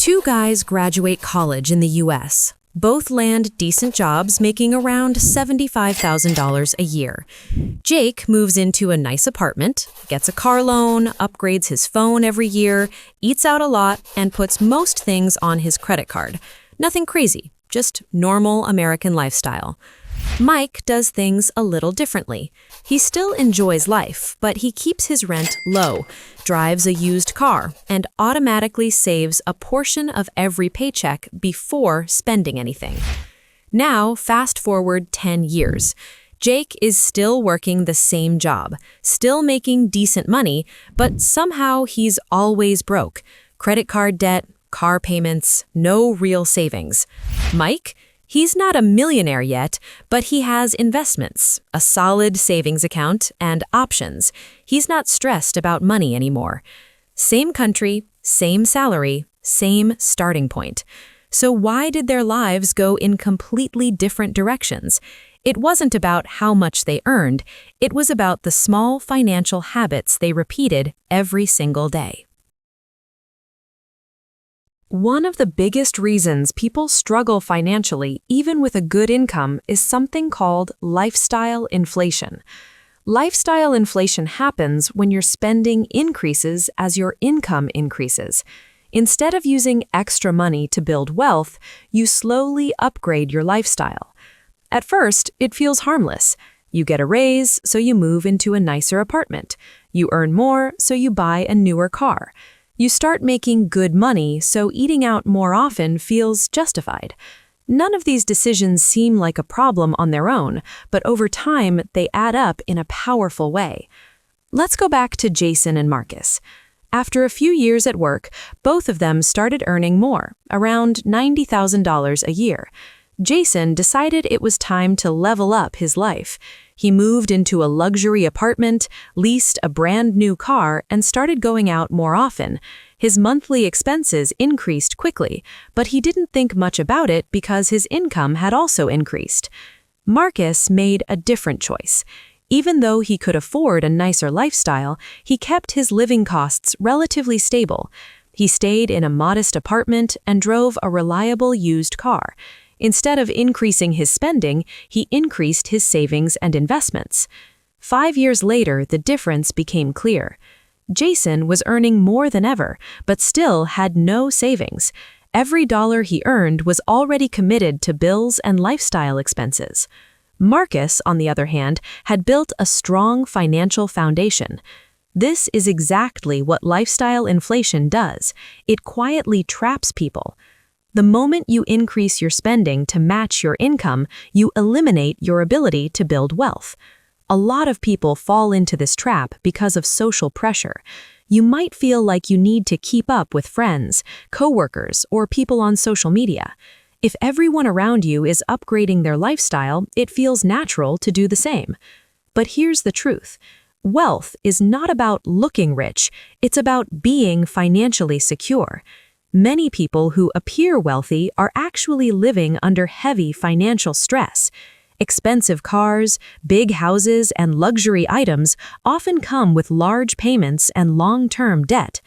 Two guys graduate college in the US. Both land decent jobs making around $75,000 a year. Jake moves into a nice apartment, gets a car loan, upgrades his phone every year, eats out a lot, and puts most things on his credit card. Nothing crazy, just normal American lifestyle. Mike does things a little differently. He still enjoys life, but he keeps his rent low, drives a used car, and automatically saves a portion of every paycheck before spending anything. Now, fast forward 10 years. Jake is still working the same job, still making decent money, but somehow he's always broke. Credit card debt, car payments, no real savings. Mike? He's not a millionaire yet, but he has investments, a solid savings account, and options. He's not stressed about money anymore. Same country, same salary, same starting point. So why did their lives go in completely different directions? It wasn't about how much they earned, it was about the small financial habits they repeated every single day. One of the biggest reasons people struggle financially, even with a good income, is something called lifestyle inflation. Lifestyle inflation happens when your spending increases as your income increases. Instead of using extra money to build wealth, you slowly upgrade your lifestyle. At first, it feels harmless. You get a raise, so you move into a nicer apartment. You earn more, so you buy a newer car. You start making good money, so eating out more often feels justified. None of these decisions seem like a problem on their own, but over time, they add up in a powerful way. Let's go back to Jason and Marcus. After a few years at work, both of them started earning more, around $90,000 a year. Jason decided it was time to level up his life. He moved into a luxury apartment, leased a brand new car, and started going out more often. His monthly expenses increased quickly, but he didn't think much about it because his income had also increased. Marcus made a different choice. Even though he could afford a nicer lifestyle, he kept his living costs relatively stable. He stayed in a modest apartment and drove a reliable used car. Instead of increasing his spending, he increased his savings and investments. 5 years later, the difference became clear. Jason was earning more than ever, but still had no savings. Every dollar he earned was already committed to bills and lifestyle expenses. Marcus, on the other hand, had built a strong financial foundation. This is exactly what lifestyle inflation does. It quietly traps people. The moment you increase your spending to match your income, you eliminate your ability to build wealth. A lot of people fall into this trap because of social pressure. You might feel like you need to keep up with friends, coworkers, or people on social media. If everyone around you is upgrading their lifestyle, it feels natural to do the same. But here's the truth. Wealth is not about looking rich, it's about being financially secure. Many people who appear wealthy are actually living under heavy financial stress. Expensive cars, big houses, and luxury items often come with large payments and long-term debt.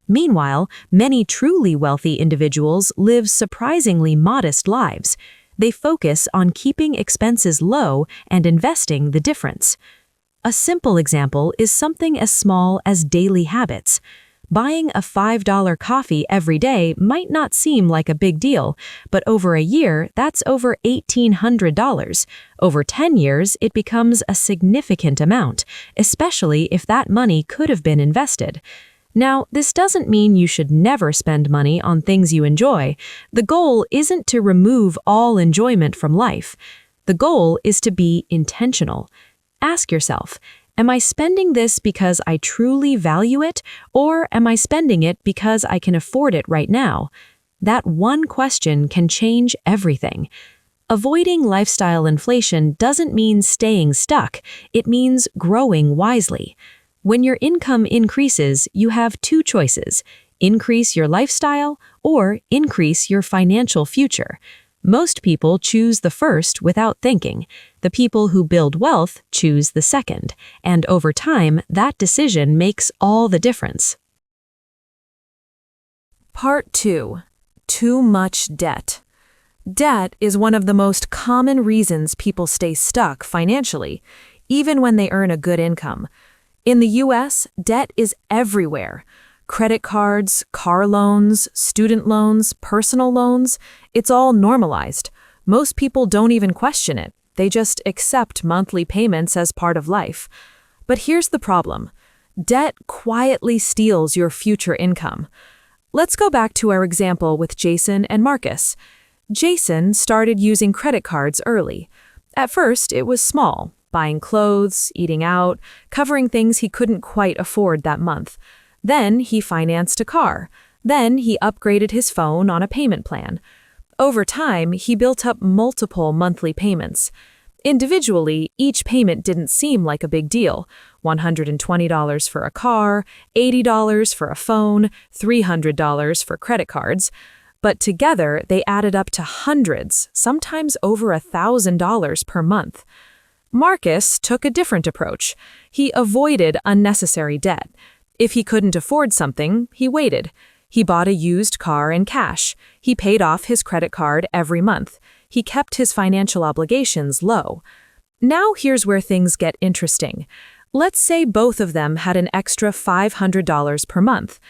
Meanwhile, many truly wealthy individuals live surprisingly modest lives. They focus on keeping expenses low and investing the difference. A simple example is something as small as daily habits. Buying a $5 coffee every day might not seem like a big deal, but over a year, that's over $1,800. Over 10 years, it becomes a significant amount, especially if that money could have been invested. Now, this doesn't mean you should never spend money on things you enjoy. The goal isn't to remove all enjoyment from life. The goal is to be intentional. Ask yourself, am I spending this because I truly value it, or am I spending it because I can afford it right now? That one question can change everything. Avoiding lifestyle inflation doesn't mean staying stuck, it means growing wisely. When your income increases, you have two choices: increase your lifestyle or increase your financial future. Most people choose the first without thinking. The people who build wealth choose the second, and over time, that decision makes all the difference. Part 2. too much debt. Debt is one of the most common reasons people stay stuck financially, even when they earn a good income. In the US, debt is everywhere. Credit cards, car loans, student loans, personal loans, it's all normalized. Most people don't even question it. They just accept monthly payments as part of life. But here's the problem. Debt quietly steals your future income. Let's go back to our example with Jason and Marcus. Jason started using credit cards early. At first, it was small, buying clothes, eating out, covering things he couldn't quite afford that month. Then he financed a car. Then he upgraded his phone on a payment plan. Over time, he built up multiple monthly payments. Individually, each payment didn't seem like a big deal. $120 for a car, $80 for a phone, $300 for credit cards. But together, they added up to hundreds, sometimes over $1,000 per month. Marcus took a different approach. He avoided unnecessary debt. If he couldn't afford something, he waited. He bought a used car in cash. He paid off his credit card every month. He kept his financial obligations low. Now here's where things get interesting. Let's say both of them had an extra $500 per month.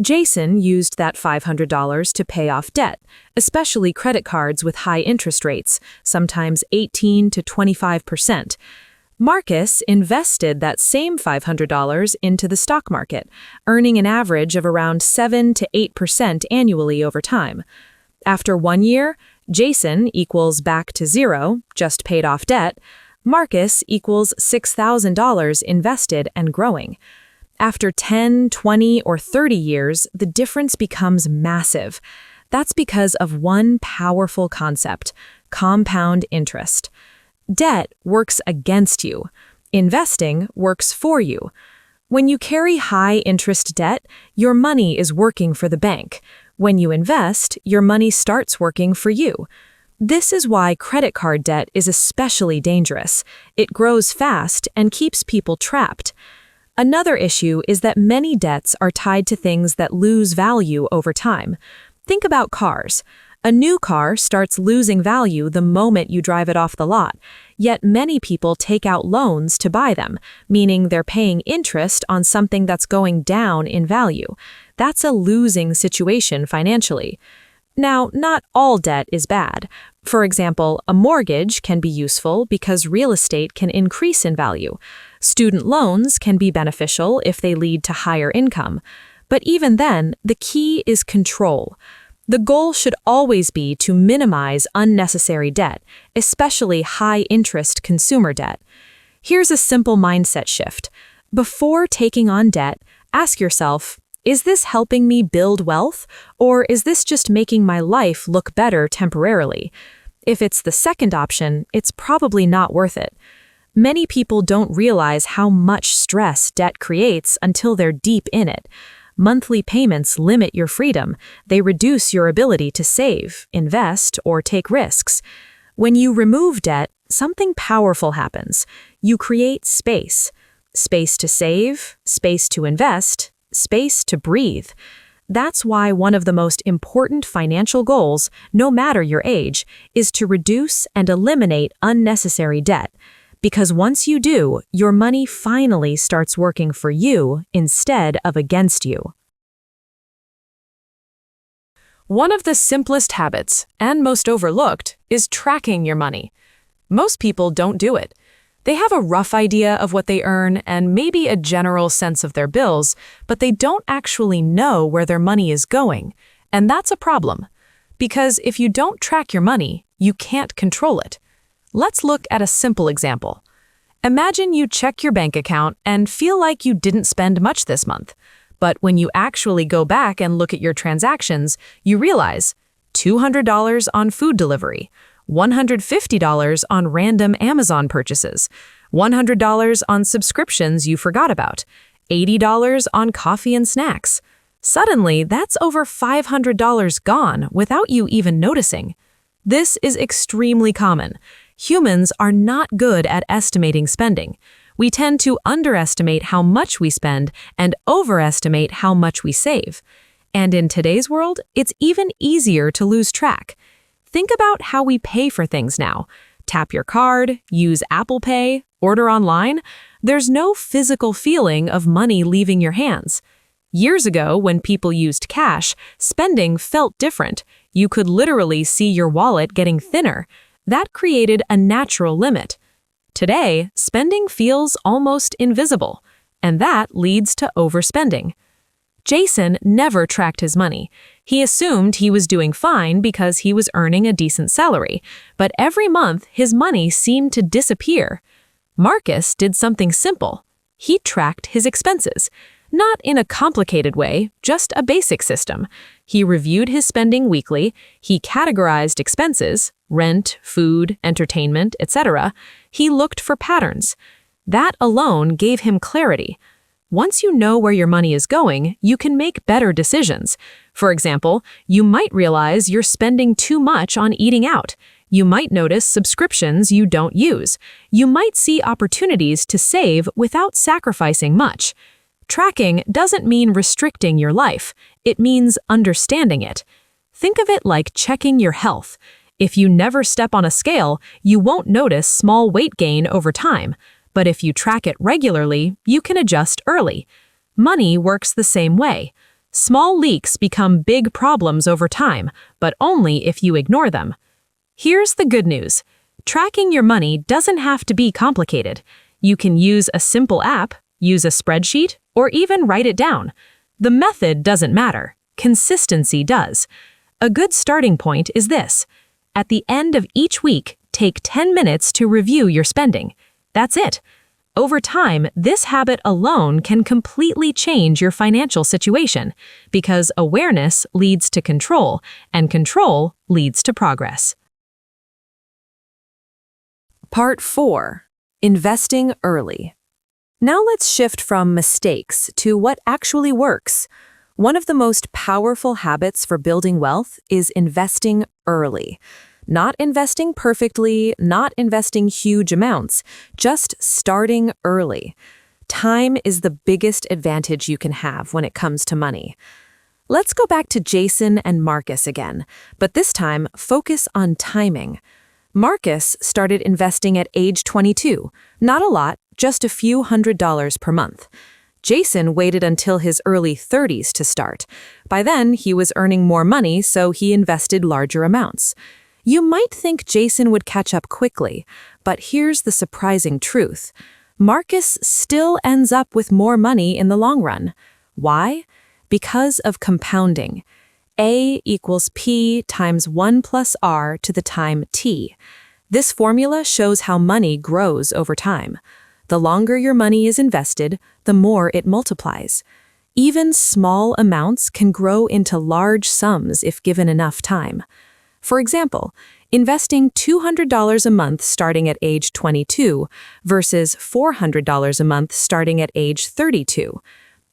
Jason used that $500 to pay off debt, especially credit cards with high interest rates, sometimes 18 to 25%. Marcus invested that same $500 into the stock market, earning an average of around 7 to 8% annually over time. After 1 year, Jason equals back to zero, just paid off debt. Marcus equals $6,000 invested and growing. After 10, 20, or 30 years, the difference becomes massive. That's because of one powerful concept: compound interest. Debt works against you. Investing works for you. When you carry high-interest debt, your money is working for the bank. When you invest, your money starts working for you. This is why credit card debt is especially dangerous. It grows fast and keeps people trapped. Another issue is that many debts are tied to things that lose value over time. Think about cars. A new car starts losing value the moment you drive it off the lot, yet many people take out loans to buy them, meaning they're paying interest on something that's going down in value. That's a losing situation financially. Now, not all debt is bad. For example, a mortgage can be useful because real estate can increase in value. Student loans can be beneficial if they lead to higher income. But even then, the key is control. The goal should always be to minimize unnecessary debt, especially high-interest consumer debt. Here's a simple mindset shift. Before taking on debt, ask yourself, is this helping me build wealth, or is this just making my life look better temporarily? If it's the second option, it's probably not worth it. Many people don't realize how much stress debt creates until they're deep in it. Monthly payments limit your freedom. They reduce your ability to save, invest, or take risks. When you remove debt, something powerful happens. You create space. Space to save, space to invest, space to breathe. That's why one of the most important financial goals, no matter your age, is to reduce and eliminate unnecessary debt. Because once you do, your money finally starts working for you instead of against you. One of the simplest habits, and most overlooked, is tracking your money. Most people don't do it. They have a rough idea of what they earn and maybe a general sense of their bills, but they don't actually know where their money is going. And that's a problem. Because if you don't track your money, you can't control it. Let's look at a simple example. Imagine you check your bank account and feel like you didn't spend much this month. But when you actually go back and look at your transactions, you realize $200 on food delivery, $150 on random Amazon purchases, $100 on subscriptions you forgot about, $80 on coffee and snacks. Suddenly, that's over $500 gone without you even noticing. This is extremely common. Humans are not good at estimating spending. We tend to underestimate how much we spend and overestimate how much we save. And in today's world, it's even easier to lose track. Think about how we pay for things now. Tap your card, use Apple Pay, order online. There's no physical feeling of money leaving your hands. Years ago, when people used cash, spending felt different. You could literally see your wallet getting thinner. That created a natural limit. Today, spending feels almost invisible, and that leads to overspending. Jason never tracked his money. He assumed he was doing fine because he was earning a decent salary, but every month his money seemed to disappear. Marcus did something simple. He tracked his expenses. Not in a complicated way, just a basic system. He reviewed his spending weekly, he categorized expenses, rent, food, entertainment, etc. He looked for patterns. That alone gave him clarity. Once you know where your money is going, you can make better decisions. For example, you might realize you're spending too much on eating out. You might notice subscriptions you don't use. You might see opportunities to save without sacrificing much. Tracking doesn't mean restricting your life. It means understanding it. Think of it like checking your health. If you never step on a scale, you won't notice small weight gain over time. But if you track it regularly, you can adjust early. Money works the same way. Small leaks become big problems over time, but only if you ignore them. Here's the good news. Tracking your money doesn't have to be complicated. You can use a simple app, use a spreadsheet, or even write it down. The method doesn't matter. Consistency does. A good starting point is this. At the end of each week, take 10 minutes to review your spending. That's it. Over time, this habit alone can completely change your financial situation because awareness leads to control, and control leads to progress. Part 4. Investing early. Now let's shift from mistakes to what actually works. One of the most powerful habits for building wealth is investing early. Not investing perfectly, not investing huge amounts, just starting early. Time is the biggest advantage you can have when it comes to money. Let's go back to Jason and Marcus again, but this time focus on timing. Marcus started investing at age 22. Not a lot, just a few $100s per month. Jason waited until his early 30s to start. By then, he was earning more money, so he invested larger amounts. You might think Jason would catch up quickly, but here's the surprising truth. Marcus still ends up with more money in the long run. Why? Because of compounding. A equals P times 1 plus R to the time T. This formula shows how money grows over time. The longer your money is invested, the more it multiplies. Even small amounts can grow into large sums if given enough time. For example, investing $200 a month starting at age 22 versus $400 a month starting at age 32.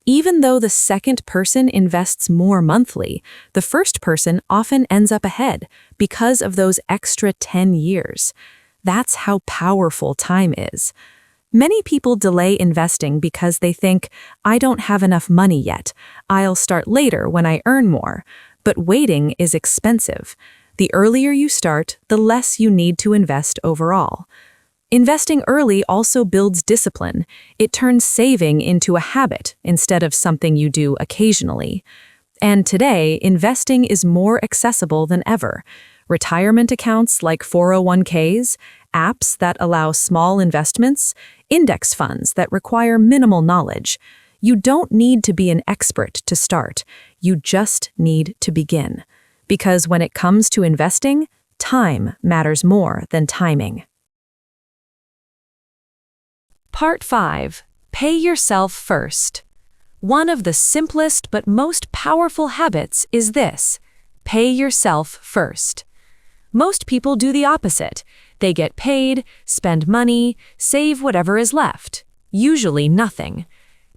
Even though the second person invests more monthly, the first person often ends up ahead because of those extra 10 years. That's how powerful time is. Many people delay investing because they think, I don't have enough money yet. I'll start later when I earn more. But waiting is expensive. The earlier you start, the less you need to invest overall. Investing early also builds discipline. It turns saving into a habit instead of something you do occasionally. And today, investing is more accessible than ever. Retirement accounts like 401ks, apps that allow small investments, index funds that require minimal knowledge. You don't need to be an expert to start. You just need to begin. Because when it comes to investing, time matters more than timing. Part 5. Pay yourself first. One of the simplest but most powerful habits is this: pay yourself first. Most people do the opposite. They get paid, spend money, save whatever is left. Usually nothing.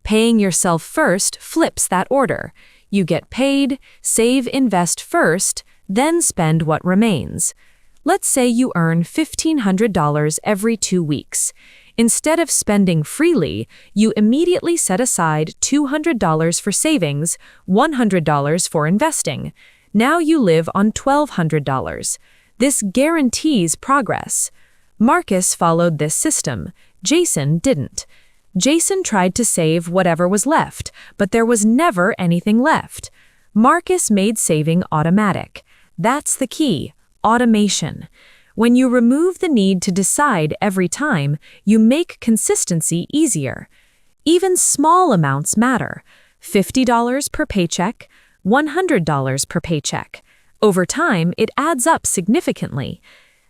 Paying yourself first flips that order. You get paid, save, invest first, then spend what remains. Let's say you earn $1,500 every 2 weeks. Instead of spending freely, you immediately set aside $200 for savings, $100 for investing. Now you live on $1,200. This guarantees progress. Marcus followed this system. Jason didn't. Jason tried to save whatever was left, but there was never anything left. Marcus made saving automatic. That's the key, automation. When you remove the need to decide every time, you make consistency easier. Even small amounts matter. $50 per paycheck, $100 per paycheck. Over time, it adds up significantly.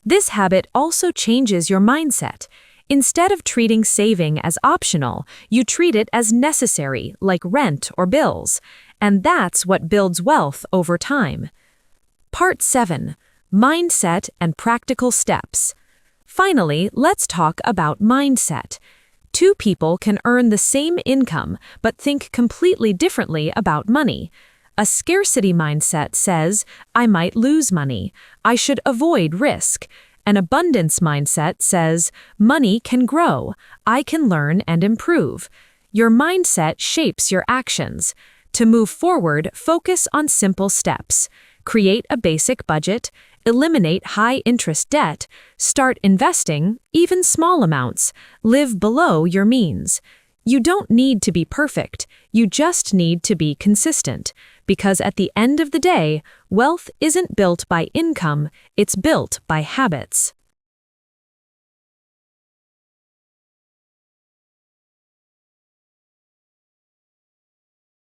This habit also changes your mindset. Instead of treating saving as optional, you treat it as necessary, like rent or bills. And that's what builds wealth over time. Part 7. Mindset and practical steps. Finally, let's talk about mindset. Two people can earn the same income but think completely differently about money. A scarcity mindset says, I might lose money. I should avoid risk. An abundance mindset says, money can grow. I can learn and improve. Your mindset shapes your actions. To move forward, focus on simple steps. Create a basic budget, eliminate high-interest debt, start investing, even small amounts, live below your means. You don't need to be perfect, you just need to be consistent. Because at the end of the day, wealth isn't built by income, it's built by habits.